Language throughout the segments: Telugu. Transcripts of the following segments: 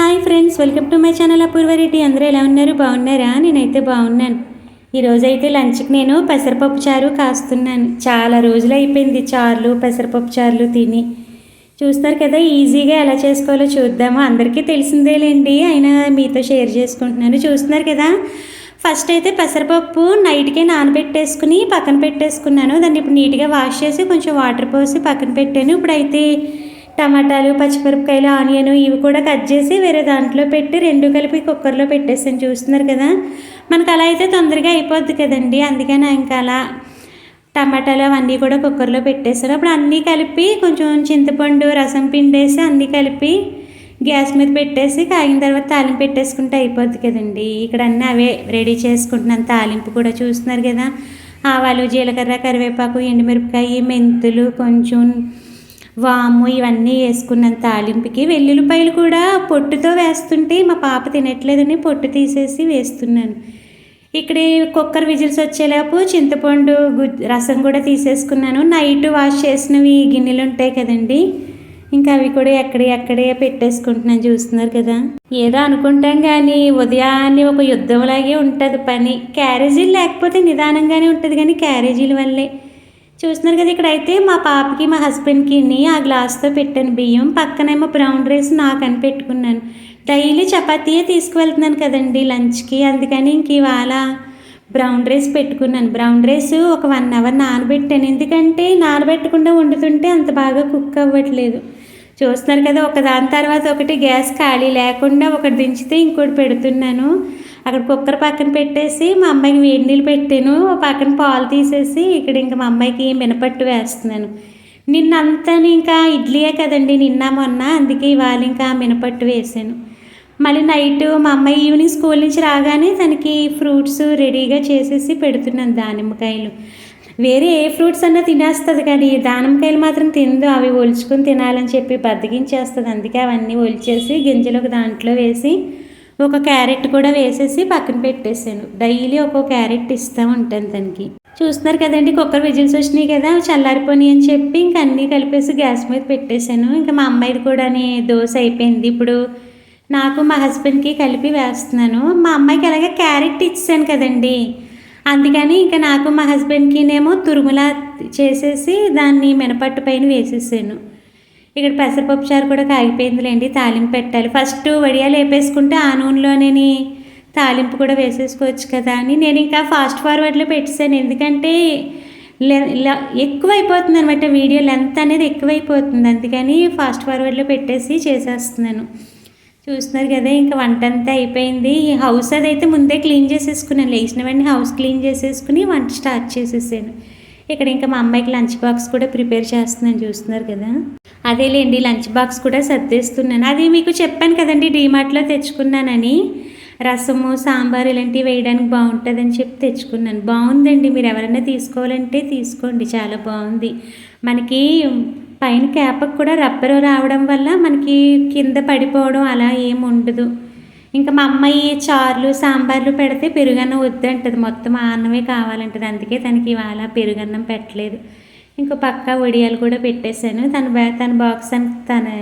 Hi friends, welcome to my channel Apoorva Reddy. అందరూ ఎలా ఉన్నారు? బాగున్నారా? నేనైతే బాగున్నాను. ఈరోజైతే లంచ్కి నేను పెసరపప్పు చారు కాస్తున్నాను. చాలా రోజులు అయిపోయింది చారులు, పెసరపప్పు చారులు తిని. చూస్తారు కదా, ఈజీగా ఎలా చేసుకోవాలో చూద్దాము. అందరికీ తెలిసిందేలేండి, అయినా మీతో షేర్ చేసుకుంటున్నాను. చూస్తున్నారు కదా, ఫస్ట్ అయితే పెసరపప్పు నైట్కే నానబెట్టేసుకుని పక్కన పెట్టేసుకున్నాను. దాన్ని ఇప్పుడు నీట్గా వాష్ చేసి కొంచెం వాటర్ పోసి పక్కన పెట్టాను. ఇప్పుడైతే టమాటాలు, పచ్చిమిరపకాయలు, ఆనియన్ ఇవి కూడా కట్ చేసి వేరే దాంట్లో పెట్టి రెండు కలిపి కుక్కర్లో పెట్టేసాను. చూస్తున్నారు కదా, మనకు అలా అయితే తొందరగా అయిపోద్ది కదండి. అందుకని ఇంకా అలా టమాటాలు అవన్నీ కూడా కుక్కర్లో పెట్టేసాను. అప్పుడు అన్నీ కలిపి కొంచెం చింతపండు రసం పిండేసి అన్నీ కలిపి గ్యాస్ మీద పెట్టేసి కాగిన తర్వాత తాలింపు పెట్టేసుకుంటే అయిపోద్ది కదండి. ఇక్కడ అన్నీ అవే రెడీ చేసుకుంటున్నాను. తాలింపు కూడా చూస్తున్నారు కదా, ఆవాలు, జీలకర్ర, కరివేపాకు, ఎండుమిరపకాయ, మెంతులు, కొంచెం వాము ఇవన్నీ వేసుకున్నాను తాలింపుకి. వెల్లుల్లిపాయలు కూడా పొట్టుతో వేస్తుంటే మా పాప తినట్లేదని పొట్టు తీసేసి వేస్తున్నాను. ఇక్కడ కుక్కర్ విజిల్స్ వచ్చేలోపు చింతపండు రసం కూడా తీసేసుకున్నాను. నైట్ వాష్ చేసినవి గిన్నెలు ఉంటాయి కదండి, ఇంకా అవి కూడా ఎక్కడే పెట్టేసుకుంటున్నాను. చూస్తున్నారు కదా, ఏదో అనుకుంటాం కానీ ఉదయాన్నే ఒక యుద్ధంలాగే ఉంటుంది పని. క్యారేజీలు లేకపోతే నిదానంగానే ఉంటుంది, కానీ క్యారేజీల వల్లే. చూస్తున్నారు కదా, ఇక్కడైతే మా పాపకి మా హస్బెండ్కి ఆ గ్లాస్తో పెట్టాను బియ్యం. పక్కనేమో బ్రౌన్ రైస్ నాకని పెట్టుకున్నాను. డైలీ చపాతీయే తీసుకువెళ్తున్నాను కదండి లంచ్కి, అందుకని ఇంక ఇవాళ బ్రౌన్ రైస్ పెట్టుకున్నాను. బ్రౌన్ రైస్ ఒక 1 అవర్ నానబెట్టాను, ఎందుకంటే నానబెట్టకుండా వండుతుంటే అంత బాగా కుక్ అవ్వట్లేదు. చూస్తున్నారు కదా, ఒకదాని తర్వాత ఒకటి గ్యాస్ ఖాళీ లేకుండా ఒకటి దించితే ఇంకోటి పెడుతున్నాను. అక్కడ కుక్కర్ పక్కన పెట్టేసి మా అమ్మాయికి వేడి నీళ్ళు పెట్టాను. పక్కన పాలు తీసేసి ఇక్కడ ఇంకా మా అమ్మాయికి మినపట్టు వేస్తున్నాను. నిన్నంతా ఇంకా ఇడ్లీయే కదండి నిన్న మొన్న, అందుకే ఇవాళ ఇంకా మినపట్టు వేసాను. మళ్ళీ నైట్ మా అమ్మాయి ఈవినింగ్ స్కూల్ నుంచి రాగానే తనకి ఫ్రూట్స్ రెడీగా చేసేసి పెడుతున్నాను. దానిమ్మకాయలు, వేరే ఏ ఫ్రూట్స్ అన్నా తినేస్తుంది కానీ దానిమ్మకాయలు మాత్రం తిందు. అవి ఒలుచుకొని తినాలని చెప్పి బద్దగించేస్తుంది. అందుకే అవన్నీ ఒలిచేసి గింజలు ఒక దాంట్లో వేసి ఒక క్యారెట్ కూడా వేసేసి పక్కన పెట్టేసాను. డైలీ ఒక్కో క్యారెట్ ఇస్తూ ఉంటాను తనకి. చూస్తున్నారు కదండి, కుక్కర్ విజిల్స్ వచ్చినాయి కదా, చల్లారిపోయి అని చెప్పి ఇంకా అన్నీ కలిపేసి గ్యాస్ మీద పెట్టేశాను. ఇంకా మా అమ్మాయిది కూడా దోశ అయిపోయింది. ఇప్పుడు నాకు మా హస్బెండ్కి కలిపి వేస్తున్నాను. మా అమ్మాయికి అలాగే క్యారెట్ ఇచ్చాను కదండి, అందుకని ఇంకా నాకు మా హస్బెండ్కినేమో తురుములా చేసేసి దాన్ని మినపట్టు పైన వేసేసాను. ఇక్కడ పెసరపప్పు చారు కూడా కాగిపోయిందిలేండి, తాలింపు పెట్టాలి. ఫస్ట్ వడియాలు వేపేసుకుంటే ఆ నూనెలోనే తాలింపు కూడా వేసేసుకోవచ్చు కదా అని నేను ఇంకా ఫాస్ట్ ఫార్వర్డ్లో పెట్టేశాను. ఎందుకంటే ఎక్కువ అయిపోతుంది అనమాట, వీడియో లెంత్ అనేది ఎక్కువైపోతుంది, అందుకని ఫాస్ట్ ఫార్వర్డ్లో పెట్టేసి చేసేస్తున్నాను. చూస్తున్నారు కదా, ఇంకా వంట అంతా అయిపోయింది. హౌస్ అదైతే ముందే క్లీన్ చేసేసుకున్నాను. లేచిన వెంటనే హౌస్ క్లీన్ చేసేసుకుని వంట స్టార్ట్ చేసేసాను. ఇక్కడ ఇంకా మా అమ్మాయికి లంచ్ బాక్స్ కూడా ప్రిపేర్ చేస్తున్నాను. చూస్తున్నారు కదా, అదేలేండి లంచ్ బాక్స్ కూడా సర్దేస్తున్నాను. అది మీకు చెప్పాను కదండి, డీమార్ట్లో తెచ్చుకున్నానని. రసము, సాంబార్ ఇలాంటివి వేయడానికి బాగుంటుందని చెప్పి తెచ్చుకున్నాను. బాగుందండి, మీరు ఎవరైనా తీసుకోవాలంటే తీసుకోండి, చాలా బాగుంది. మనకి పైన క్యాపకు కూడా రబ్బరు రావడం వల్ల మనకి కింద పడిపోవడం అలా ఏమి ఉండదు. ఇంకా మా అమ్మాయి చారులు, సాంబార్లు పెడితే పెరుగన్నం వద్దంటది, మొత్తం అన్నమే కావాలంటది. అందుకే తనకి ఇవాళ పెరుగన్నం పెట్టలేదు. ఇంకో పక్క వడియాలు కూడా పెట్టేశాను. తన బాక్స్ అని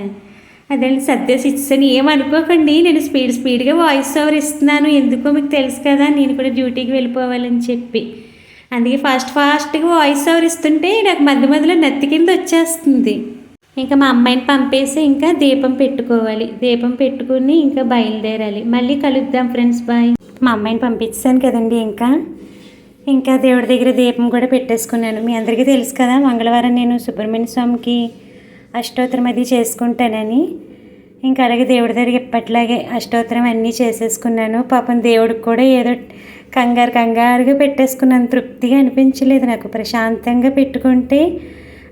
అదే సర్దేసి ఇచ్చాను. ఏమనుకోకండి, నేను స్పీడ్గా వాయిస్ ఓవర్ ఇస్తున్నాను. ఎందుకో మీకు తెలుసు కదా, నేను కూడా డ్యూటీకి వెళ్ళిపోవాలని చెప్పి. అందుకే ఫాస్ట్గా వాయిస్ ఓవర్ ఇస్తుంటే నాకు మధ్యలో నెత్తి కింద వచ్చేస్తుంది. ఇంకా మా అమ్మాయిని పంపేసి ఇంకా దీపం పెట్టుకోవాలి. దీపం పెట్టుకుని ఇంకా బయలుదేరాలి. మళ్ళీ కలుద్దాం ఫ్రెండ్స్, బాయ్. మా అమ్మాయిని పంపించాను కదండి, ఇంకా దేవుడి దగ్గర దీపం కూడా పెట్టేసుకున్నాను. మీ అందరికీ తెలుసు కదా, మంగళవారం నేను సుబ్రహ్మణ్య స్వామికి అష్టోత్తరం అది చేసుకుంటానని. ఇంకా అలాగే దేవుడి దగ్గర ఎప్పట్లాగే అష్టోత్తరం అన్నీ చేసేసుకున్నాను. పాపం దేవుడికి కూడా ఏదో కంగారుగా పెట్టేసుకున్నాను. తృప్తిగా అనిపించలేదు నాకు. ప్రశాంతంగా పెట్టుకుంటే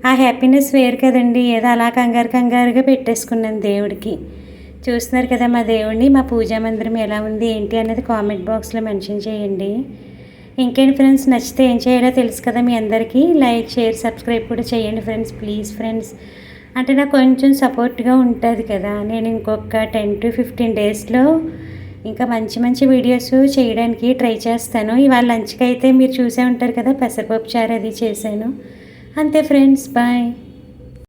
ఆ హ్యాపీనెస్ వేరు కదండి. ఏదో అలా కంగారుగా పెట్టేసుకున్నాను దేవుడికి. చూస్తున్నారు కదా మా దేవుడిని. మా పూజా మందిరం ఎలా ఉంది ఏంటి అన్నది కామెంట్ బాక్స్లో మెన్షన్ చేయండి. ఇంకేంటి ఫ్రెండ్స్, నచ్చితే ఏం చేయాలో తెలుసు కదా మీ అందరికీ. లైక్, షేర్, సబ్స్క్రైబ్ కూడా చేయండి ఫ్రెండ్స్, ప్లీజ్ ఫ్రెండ్స్. అంటే నాకు కొంచెం సపోర్ట్గా ఉంటుంది కదా. నేను ఇంకొక 10 to 15 డేస్లో ఇంకా మంచి వీడియోస్ చేయడానికి ట్రై చేస్తాను. ఇవాళ లంచ్కి అయితే మీరు చూసే ఉంటారు కదా, పెసరపప్పు చారు అది చేశాను. అంతే ఫ్రెండ్స్, బాయ్.